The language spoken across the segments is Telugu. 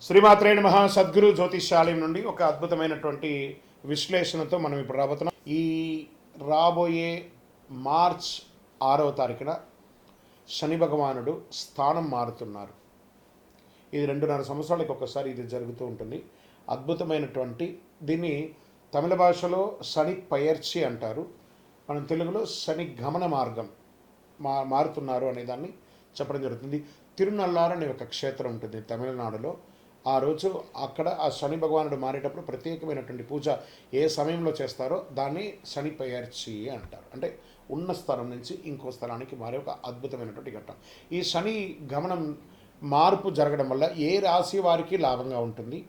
శ్రీమాత్రే నమః. సద్గురు జ్యోతిష్యాలయం నుండి ఒక అద్భుతమైనటువంటి విశ్లేషణతో మనం ఇప్పుడు రాబోతున్నాం. ఈ రాబోయే మార్చ్ 6వ తారీఖున శని భగవానుడు స్థానం మారుతున్నారు. ఇది 2.5 సంవత్సరాలకు ఒకసారి ఇది జరుగుతూ ఉంటుంది. అద్భుతమైనటువంటి దీన్ని తమిళ భాషలో శని పయర్చి అంటారు. మనం తెలుగులో శని గమన మార్గం మారుతున్నారు అనే దాన్ని చెప్పడం జరుగుతుంది. తిరునల్లారు అనే ఒక క్షేత్రం ఉంటుంది తమిళనాడులో. ఆ రోజు అక్కడ ఆ శని భగవానుడు మారేటప్పుడు ప్రత్యేకమైనటువంటి పూజ ఏ సమయంలో చేస్తారో దాన్ని శని పయర్చి అంటారు. అంటే ఉన్న స్థలం నుంచి ఇంకో స్థలానికి మారే ఒక అద్భుతమైనటువంటి ఘట్టం. ఈ శని గమనం మార్పు జరగడం వల్ల ఏ రాశి వారికి లాభంగా ఉంటుంది,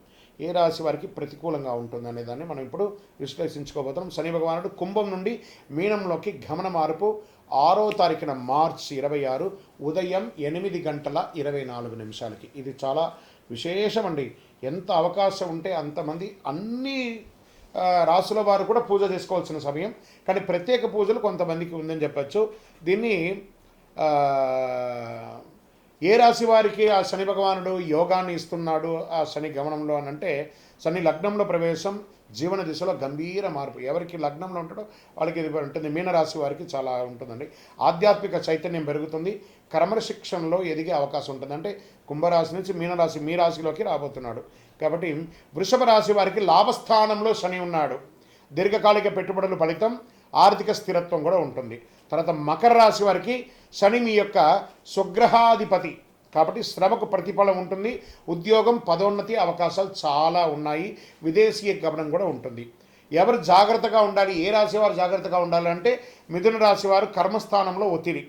ఏ రాశి వారికి ప్రతికూలంగా ఉంటుంది అనే దాన్ని మనం ఇప్పుడు విశ్లేషించుకోబోతున్నాం. శని భగవానుడు కుంభం నుండి మీనంలోకి గమన మార్పు 6వ తారీఖున మార్చి 26 ఉదయం 8:24 ఇది చాలా విశేషం అండి. ఎంత అవకాశం ఉంటే అంతమంది అన్ని రాసుల వారు కూడా పూజ చేసుకోవాల్సిన సమయం. కానీ ప్రత్యేక పూజలు కొంతమందికి ఉందని చెప్పచ్చు. దీన్ని ఏ రాశి వారికి ఆ శని భగవానుడు యోగాన్ని ఇస్తున్నాడు ఆ శని గమనంలో అని అంటే, శని లగ్నంలో ప్రవేశం, జీవన దిశలో గంభీర మార్పు. ఎవరికి లగ్నంలో ఉంటాడో వాళ్ళకి ఇది ఉంటుంది. మీనరాశి వారికి చాలా ఉంటుందండి. ఆధ్యాత్మిక చైతన్యం పెరుగుతుంది. క్రమశిక్షణలో ఎదిగే అవకాశం ఉంటుంది. అంటే కుంభరాశి నుంచి మీనరాశి మీ రాశిలోకి రాబోతున్నాడు. కాబట్టి వృషభ రాశి వారికి లాభస్థానంలో శని ఉన్నాడు. దీర్ఘకాలిక పెట్టుబడుల ఫలితం, ఆర్థిక స్థిరత్వం కూడా ఉంటుంది. తర్వాత మకర రాశి వారికి శని మీ యొక్క స్వగ్రహాధిపతి కాబట్టి శ్రమకు ప్రతిఫలం ఉంటుంది. ఉద్యోగం, పదోన్నతి అవకాశాలు చాలా ఉన్నాయి. విదేశీయ గమనం కూడా ఉంటుంది. ఎవరు జాగ్రత్తగా ఉండాలి, ఏ రాశి వారు జాగ్రత్తగా ఉండాలంటే మిథున రాశి వారు కర్మస్థానంలో ఒత్తిడి,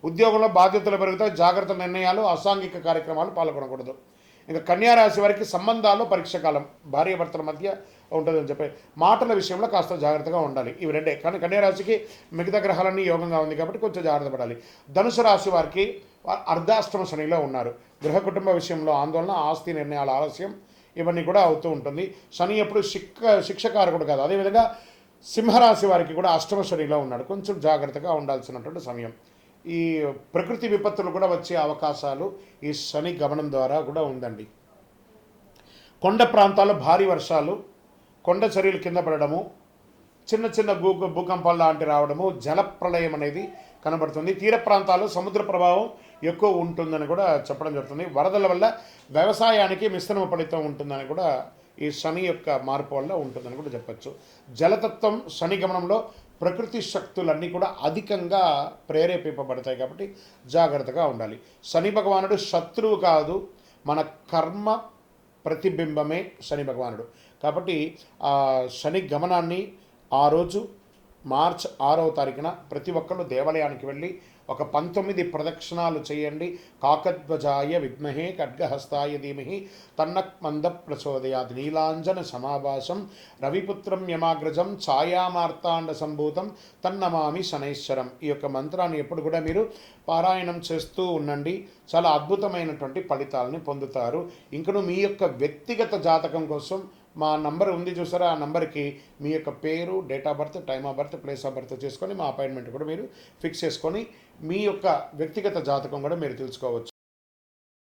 ఉద్యోగంలో బాధ్యతలు పెరుగుతాయి. జాగ్రత్త నిర్ణయాలు, అసాంఘిక కార్యక్రమాలు పాల్గొనకూడదు. ఇంకా కన్యారాశి వారికి సంబంధాల్లో పరీక్ష కాలం, భార్యాభర్తల మధ్య ఉంటుందని చెప్పి మాటల విషయంలో కాస్త జాగ్రత్తగా ఉండాలి. ఇవి రెండే. కానీ కన్యారాశికి మిగతా గ్రహాలన్నీ యోగంగా ఉంది కాబట్టి కొంచెం జాగ్రత్త పడాలి. ధనుసు రాశి వారికి అర్ధాష్టమ శనిలో ఉన్నారు. గృహ కుటుంబ విషయంలో ఆందోళన, ఆస్తి నిర్ణయాల ఆలస్యం ఇవన్నీ కూడా అవుతూ ఉంటుంది. శని ఎప్పుడు శిక్షకారకుడు కాదు. అదేవిధంగా సింహరాశి వారికి కూడా అష్టమ శనిలో ఉన్నాడు. కొంచెం జాగ్రత్తగా ఉండాల్సినటువంటి సమయం. ఈ ప్రకృతి విపత్తులు కూడా వచ్చే అవకాశాలు ఈ శని గమనం ద్వారా కూడా ఉందండి. కొండ ప్రాంతాల్లో భారీ వర్షాలు, కొండ చర్యలు కింద పడడము, చిన్న చిన్న భూకంపాలు లాంటి రావడము, జలప్రలయం అనేది కనబడుతుంది. తీర ప్రాంతాల్లో సముద్ర ప్రభావం ఎక్కువ ఉంటుందని కూడా చెప్పడం జరుగుతుంది. వరదల వల్ల వ్యవసాయానికి మిశ్రమ ఫలితం ఉంటుందని కూడా ఈ శని యొక్క మార్పు వల్ల ఉంటుందని కూడా చెప్పచ్చు. జలతత్వం శని గమనంలో ప్రకృతి శక్తులన్నీ కూడా అధికంగా ప్రేరేపింపబడతాయి కాబట్టి జాగ్రత్తగా ఉండాలి. శని భగవానుడు శత్రువు కాదు, మన కర్మ ప్రతిబింబమే శని భగవానుడు. కాబట్టి ఆ శని గమనాన్ని ఆ రోజు మార్చ్ 6వ తారీఖున ప్రతి ఒక్కళ్ళు దేవాలయానికి వెళ్ళి ఒక 19 ప్రదక్షిణాలు చేయండి. కాకధ్వజాయ విద్మహే ఖడ్గహస్తాయ ధీమహి తన్నక్ మంద ప్రచోదయాత్. నీలాంజన సమాభాసం రవిపుత్రం యమాగ్రజం ఛాయామార్తాండ సంభూతం తన్నమామి శనైశ్వరం. ఈ యొక్క మంత్రాన్ని ఎప్పుడు కూడా మీరు పారాయణం చేస్తూ ఉండండి. చాలా అద్భుతమైనటువంటి ఫలితాలని పొందుతారు. ఇంకను మీ యొక్క వ్యక్తిగత జాతకం కోసం మా నంబర్ ఉంది చూసారా, ఆ నంబర్కి మీ యొక్క పేరు, date of birth, time of birth, place of birth చేసుకొని మా అపాయింట్మెంట్ కూడా మీరు ఫిక్స్ చేసుకొని మీ యొక్క వ్యక్తిగత జాతకం కూడా మీరు తెలుసుకోవచ్చు.